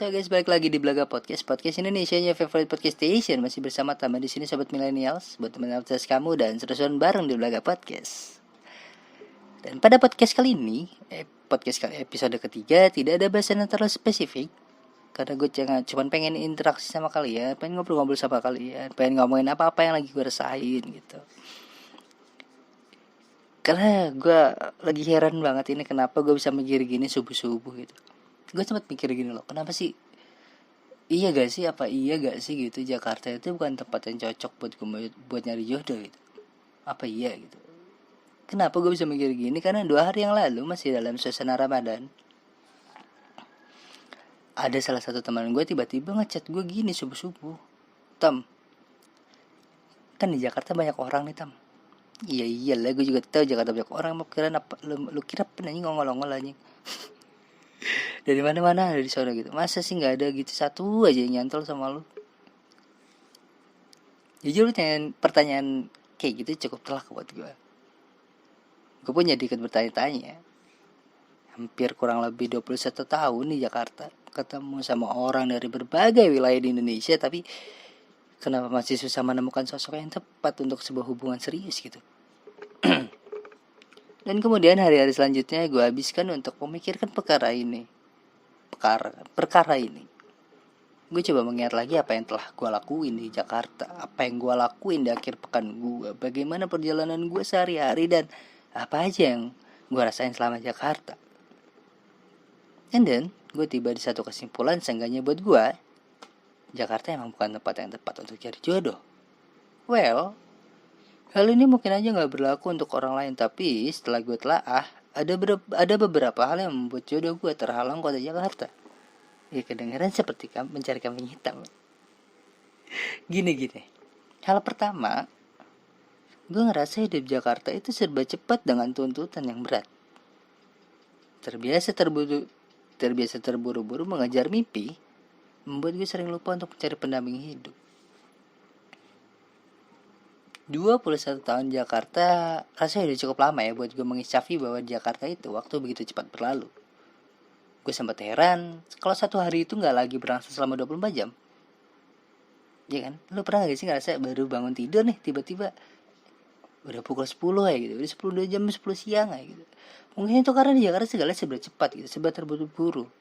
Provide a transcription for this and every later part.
So guys, balik lagi di Belaga Podcast Indonesia, your favorite podcast station. Masih bersama Tama di sini, sobat millennials, buat teman aktivitas kamu dan seru-seruan bareng di Belaga Podcast. Dan pada podcast kali ini, episode ketiga, tidak ada bahasan yang terlalu spesifik, karena gue cuma pengen interaksi sama kalian, pengen ngobrol-ngobrol sama kalian, pengen ngomongin apa-apa yang lagi gue rasain gitu. Karena gue lagi heran banget ini kenapa gue bisa mikir gini subuh-subuh gitu. Gue sempat mikir gini loh, kenapa sih? Iya gak sih gitu, Jakarta itu bukan tempat yang cocok buat nyari jodoh gitu. Apa iya gitu. Kenapa gue bisa mikir gini? Karena 2 hari yang lalu masih dalam suasana Ramadan, ada salah satu teman gue tiba-tiba ngechat gue gini subuh-subuh. Tam, kan di Jakarta banyak orang nih Tam. Iya lah, gue juga tahu Jakarta banyak orang. Lu kira penanya ngongol-ngongol anjing. Dari mana-mana ada di sana gitu. Masa sih nggak ada gitu satu aja yang nyantol sama lu? Jujur pertanyaan kayak gitu cukup telak buat gue. Gue pun jadi ikut bertanya-tanya. Hampir kurang lebih 21 tahun di Jakarta, ketemu sama orang dari berbagai wilayah di Indonesia, tapi kenapa masih susah menemukan sosok yang tepat untuk sebuah hubungan serius gitu. Dan kemudian hari-hari selanjutnya gue habiskan untuk memikirkan perkara ini. Gue coba mengingat lagi apa yang telah gue lakuin di Jakarta, apa yang gue lakuin di akhir pekan gue, bagaimana perjalanan gue sehari-hari, dan apa aja yang gue rasain selama Jakarta. And then gue tiba di satu kesimpulan, seenggaknya buat gue Jakarta emang bukan tempat yang tepat untuk cari jodoh. Well, hal ini mungkin aja gak berlaku untuk orang lain, tapi setelah gue telaah, ada beberapa hal yang membuat jodoh gue terhalang kota Jakarta. Ya kedengaran seperti mencari kambing hitam. Gini. Hal pertama, gue ngerasa hidup Jakarta itu serba cepat dengan tuntutan yang berat. Terbiasa terburu-buru mengejar mimpi, membuat gue sering lupa untuk mencari pendamping hidup. 21 tahun Jakarta rasanya udah cukup lama ya buat gue mengisafi bahwa Jakarta itu waktu begitu cepat berlalu. Gue sempat heran kalau satu hari itu gak lagi berlangsung selama 24 jam. Ya kan? Lu pernah gak sih ngerasa baru bangun tidur nih, tiba-tiba udah pukul 10 ya gitu, udah 10 jam 10 siang ya gitu. Mungkin itu karena di Jakarta segala serba cepat gitu, serba terburu-buru.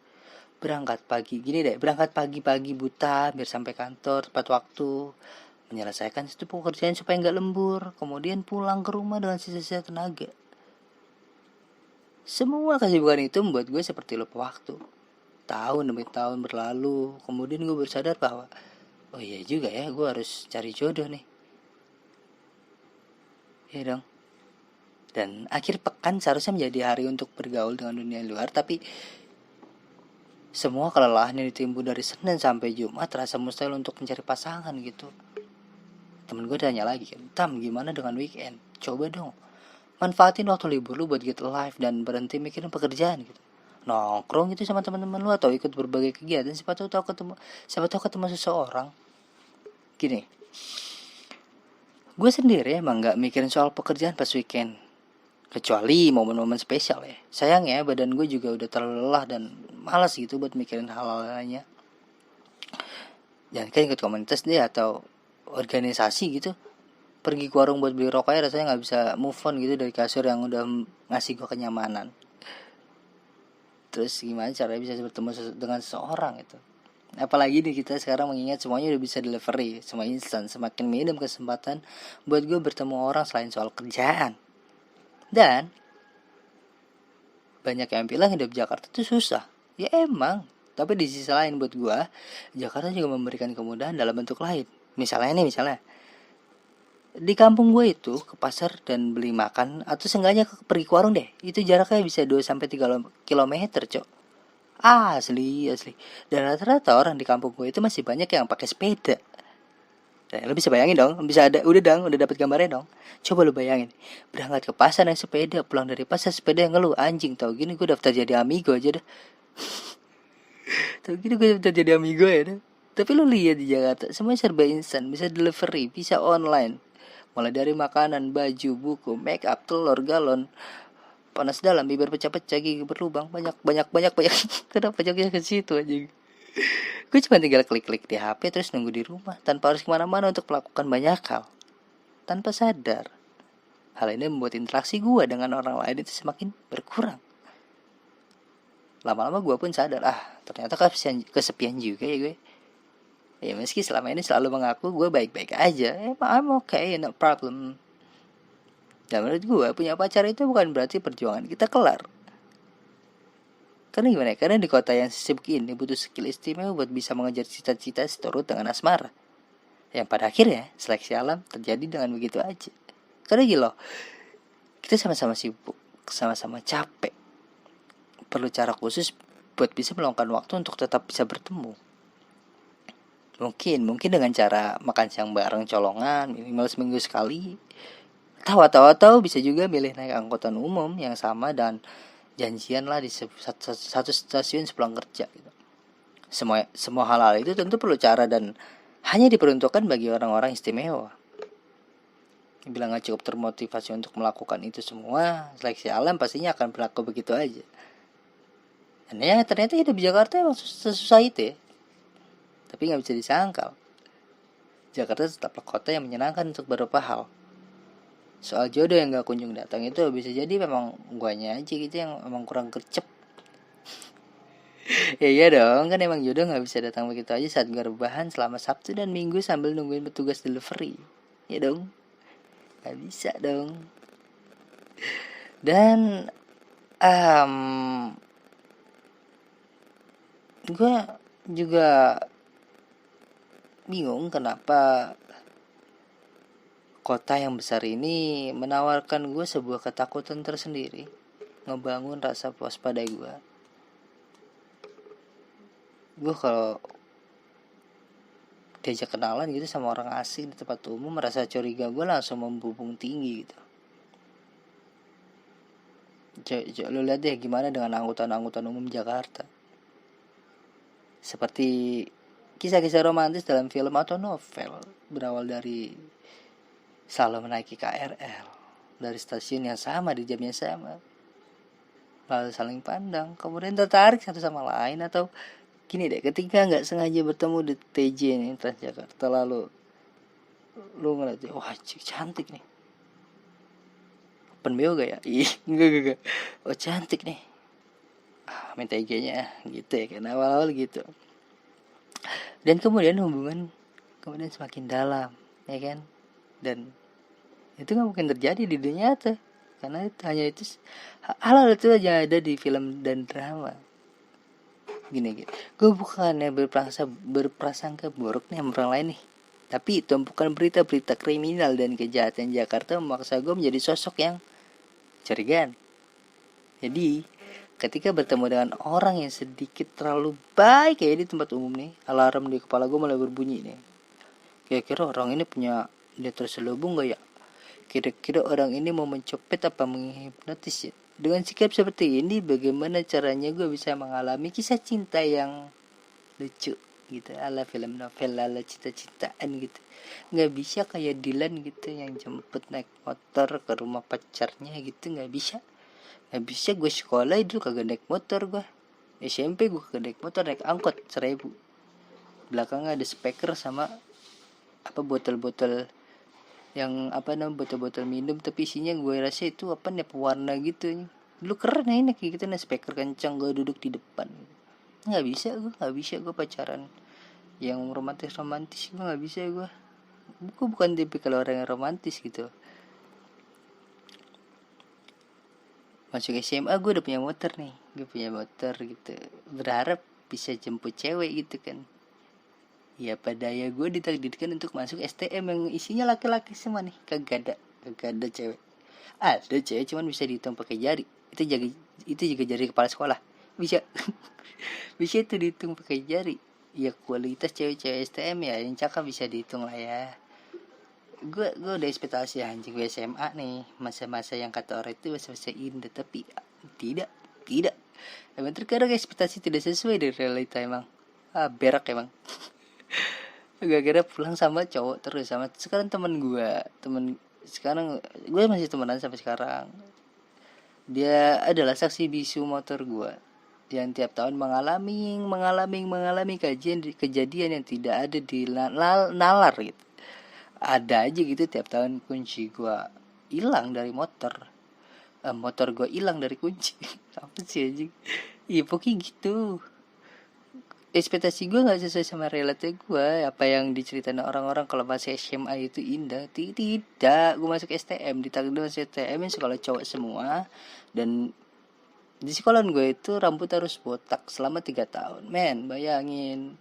Berangkat pagi-pagi buta biar sampai kantor tepat waktu, menyelesaikan satu pekerjaan supaya gak lembur, kemudian pulang ke rumah dengan sisa-sisa tenaga. Semua kesibukan itu membuat gue seperti lupa waktu. Tahun demi tahun berlalu, kemudian gue bersadar bahwa oh iya juga ya, gue harus cari jodoh nih. Iya dong. Dan akhir pekan seharusnya menjadi hari untuk bergaul dengan dunia luar, tapi semua kelelahan yang ditimbun dari Senin sampai Jumat terasa mustahil untuk mencari pasangan gitu. Temen gue tanya lagi kan, Tam, gimana dengan weekend? Coba dong manfaatin waktu libur lu buat get live dan berhenti mikirin pekerjaan gitu. Nongkrong gitu sama teman-teman lu atau ikut berbagai kegiatan, siapa tahu ketemu seseorang. Gini, gue sendiri emang gak mikirin soal pekerjaan pas weekend, kecuali momen-momen spesial ya. Sayangnya badan gue juga udah terlalu lelah dan malas gitu buat mikirin hal-hal lainnya. Jangan kan ikut komunitas deh atau organisasi gitu. Pergi ke warung buat beli rokoknya rasanya gak bisa move on gitu dari kasur yang udah ngasih gue kenyamanan. Terus gimana caranya bisa bertemu dengan seseorang gitu. Apalagi nih kita sekarang mengingat semuanya udah bisa delivery, semua instan, semakin minim kesempatan buat gue bertemu orang selain soal kerjaan. Dan banyak yang bilang hidup Jakarta itu susah. Ya emang, tapi di sisi lain buat gue Jakarta juga memberikan kemudahan dalam bentuk lain. Misalnya di kampung gue itu ke pasar dan beli makan atau seenggaknya pergi ke warung deh, itu jaraknya bisa 2-3 km cok. Asli. Dan rata-rata orang di kampung gue itu masih banyak yang pakai sepeda. Nah, lo bisa bayangin dong, udah dapat gambarnya dong. Coba lo bayangin, berangkat ke pasar naik sepeda, pulang dari pasar sepeda yang ngeluh, anjing tau gini gue daftar jadi amigo aja dah. Ya. Tapi lo lihat di Jakarta, semuanya serba instan, bisa delivery, bisa online. Mulai dari makanan, baju, buku, make up, telur, galon, panas dalam, bibir pecah-pecah, gigi berlubang, banyak. Kenapa pajaknya ke situ aja? Gue cuma tinggal klik-klik di HP terus nunggu di rumah tanpa harus kemana-mana untuk melakukan banyak hal. Tanpa sadar, hal ini membuat interaksi gue dengan orang lain itu semakin berkurang. Lama-lama gue pun sadar, ternyata kesepian juga ya gue. Ya meski selama ini selalu mengaku gue baik-baik aja, I'm okay, no problem. Dan menurut gue punya pacar itu bukan berarti perjuangan kita kelar. Karena gimana? Karena di kota yang sibuk ini butuh skill istimewa buat bisa mengejar cita-cita seturut dengan asmara. Yang pada akhirnya seleksi alam terjadi dengan begitu aja. Karena gini loh, kita sama-sama sibuk, sama-sama capek. Perlu cara khusus buat bisa meluangkan waktu untuk tetap bisa bertemu. Mungkin dengan cara makan siang bareng colongan minimal seminggu sekali. Tahu bisa juga milih naik angkutan umum yang sama dan janjian lah di satu stasiun sepulang kerja gitu. Semua hal-hal itu tentu perlu cara dan hanya diperuntukkan bagi orang-orang istimewa. Bila gak cukup termotivasi untuk melakukan itu semua, seleksi alam pastinya akan berlaku begitu aja. Dan ya ternyata hidup di Jakarta emang sesusah itu ya. Tapi gak bisa disangkal, Jakarta tetaplah kota yang menyenangkan untuk beberapa hal. Soal jodoh yang gak kunjung datang itu bisa jadi memang guanya aja gitu yang memang kurang gercep. Ya iya dong, kan emang jodoh gak bisa datang begitu aja saat gue rebahan selama Sabtu dan Minggu sambil nungguin petugas delivery. Ya dong, gak bisa dong. Dan gue juga bingung kenapa kota yang besar ini menawarkan gue sebuah ketakutan tersendiri, ngebangun rasa puas pada gue. Gue kalau diajak kenalan gitu sama orang asing di tempat umum, merasa curiga gue langsung membumbung tinggi gitu. Lo lihat deh gimana dengan angkutan umum Jakarta. Seperti kisah-kisah romantis dalam film atau novel, berawal dari selalu menaiki KRL dari stasiun yang sama di jam yang sama, lalu saling pandang, kemudian tertarik satu sama lain. Atau gini deh, ketika nggak sengaja bertemu di TJ nih, Transjakarta, lalu lu ngeliat, wah cantik nih, open bio gak ya? Enggak. Oh cantik nih, minta IG-nya gitu ya, kan awal-awal gitu. Dan kemudian hubungan kemudian semakin dalam, ya kan? Dan itu nggak mungkin terjadi di dunia nyata, karena hanya itu hal itu aja ada di film dan drama. Gini, gue bukannya berprasangka buruk nih sama orang lain nih, tapi tumpukan berita-berita kriminal dan kejahatan Jakarta memaksa gue menjadi sosok yang curigaan. Jadi ketika bertemu dengan orang yang sedikit terlalu baik kayak di tempat umum nih, alarm di kepala gue mulai berbunyi nih. Kira-kira orang ini punya dia terselubung gak ya? Kira-kira orang ini mau mencopet apa menghipnotis ya? Dengan sikap seperti ini, bagaimana caranya gue bisa mengalami kisah cinta yang lucu gitu, ala film novel, ala cita-citaan gitu. Gak bisa kayak Dylan gitu yang jemput naik motor ke rumah pacarnya gitu, gak bisa gue sekolah itu kagak naik motor. Gue SMP gue kagak naik motor, naik angkot 1.000. Belakangnya ada speaker sama botol-botol yang botol-botol minum, tapi isinya gue rasa itu pewarna gitu. Lu keren ya ini kayak gitu, speaker kencang, gue duduk di depan. Nggak bisa gue pacaran yang romantis, gue nggak bisa. Gue bukan tipikal orang yang romantis gitu. Masuk SMA gue udah punya motor nih, gitu, berharap bisa jemput cewek gitu kan. Ya pada ya gue ditakdirkan untuk masuk STM yang isinya laki-laki semua nih. Kagak ada cewek. Ada cewek cuman bisa dihitung pakai jari. Itu juga jari kepala sekolah. Bisa bisa itu dihitung pakai jari. Ya kualitas cewek-cewek STM ya yang cakep bisa dihitung lah ya. Gue udah ekspektasi anjing gue SMA nih, masa-masa yang kata orang itu masa-masa indah, tapi tidak. Emang terkadang ekspektasi tidak sesuai dari realita emang. Berak emang. Gara-gara pulang sama cowok terus, sama sekarang teman sekarang gue masih temenan sampai sekarang. Dia adalah saksi bisu motor gue yang tiap tahun mengalami kejadian yang tidak ada di nalar gitu. Ada aja gitu tiap tahun kunci gue hilang dari motor, motor gue hilang dari kunci. Apa sih anjing? Iya pokoknya gitu. Ekspektasi gue nggak sesuai sama realita gue. Apa yang diceritain orang-orang kalau masih SMA itu indah, tidak. Gue masuk STM, ditakdir masuk STM yang sekolah cowok semua, dan di sekolah gue itu rambut harus botak selama 3 tahun. Men, bayangin.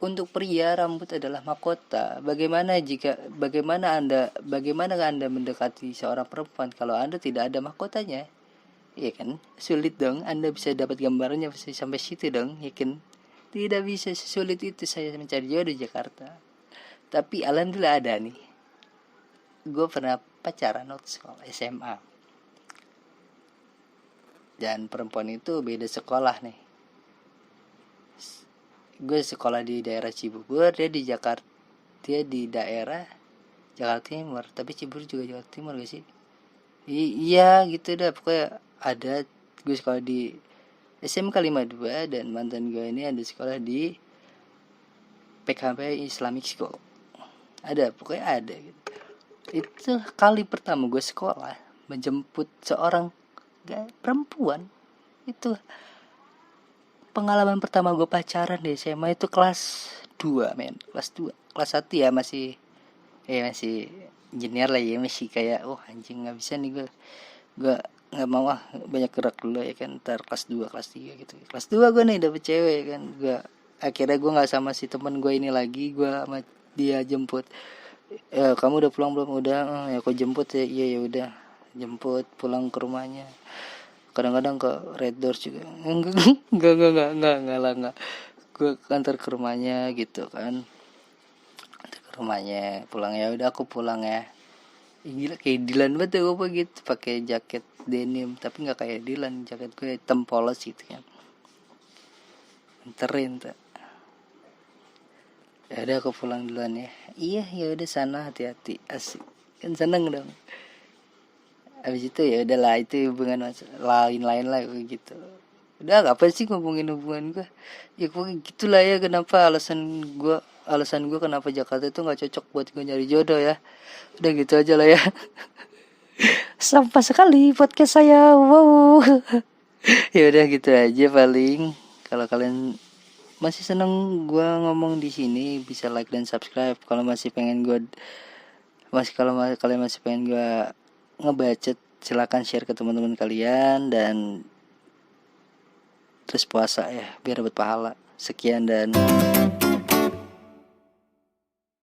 Untuk pria rambut adalah mahkota. Bagaimana Anda mendekati seorang perempuan kalau Anda tidak ada mahkotanya? Iya kan? Sulit dong. Anda bisa dapat gambarnya sampai situ dong, ya kan? Tidak bisa sesulit itu saya mencari jodoh di Jakarta. Tapi alhamdulillah ada nih. Gue pernah pacaran waktu sekolah SMA. Dan perempuan itu beda sekolah nih. Gue sekolah di daerah Cibubur, dia di Jakarta, dia di daerah Jakarta Timur. Tapi Cibubur juga Jakarta Timur gak sih? Iya gitu dah, pokoknya ada. Gue sekolah di SMK 52 dan mantan gue ini ada sekolah di PKB Islamic School. Ada, pokoknya ada gitu. Itu kali pertama gue sekolah menjemput seorang perempuan. Itu pengalaman pertama gue pacaran di SMA itu kelas 2 men. Kelas 2. Kelas 1 ya masih engineer lah ya, masih kayak anjing gak bisa nih gue gak mau banyak gerak dulu ya kan, ntar kelas 2 kelas 3 gitu. Kelas 2 gue nih dapet cewek kan, akhirnya gue gak sama si temen gue ini lagi, gue sama dia jemput. Kamu udah pulang belum? Udah. Ya aku jemput ya. Iya ya udah, jemput pulang ke rumahnya. Kadang-kadang ke Red Doors juga. Enggak lah. Gue kantor ke rumahnya gitu kan. Kantor ke rumahnya, pulang ya udah aku pulang ya. Gila kayak Dylan banget ya gue gitu, pakai jaket denim tapi nggak kayak Dylan, jaket gue hitam polos gitu kan. Anterin tuh. Ya udah aku pulang duluan ya. Iya ya udah sana hati-hati, asik kan, seneng dong. Habis itu ya udahlah, itu hubungan lain lah gitu. Udah apa sih ngomongin hubungan gue, ya pokoknya gitulah ya. Kenapa alasan gue kenapa Jakarta itu nggak cocok buat gue nyari jodoh ya. Udah gitu aja lah ya. Sampah sekali podcast saya, wow. Ya udah gitu aja paling. Kalau kalian masih seneng gue ngomong di sini, bisa like dan subscribe. Kalau kalian masih pengen gue ngebacet, silakan share ke teman-teman kalian, dan terus puasa ya biar dapat pahala. Sekian dan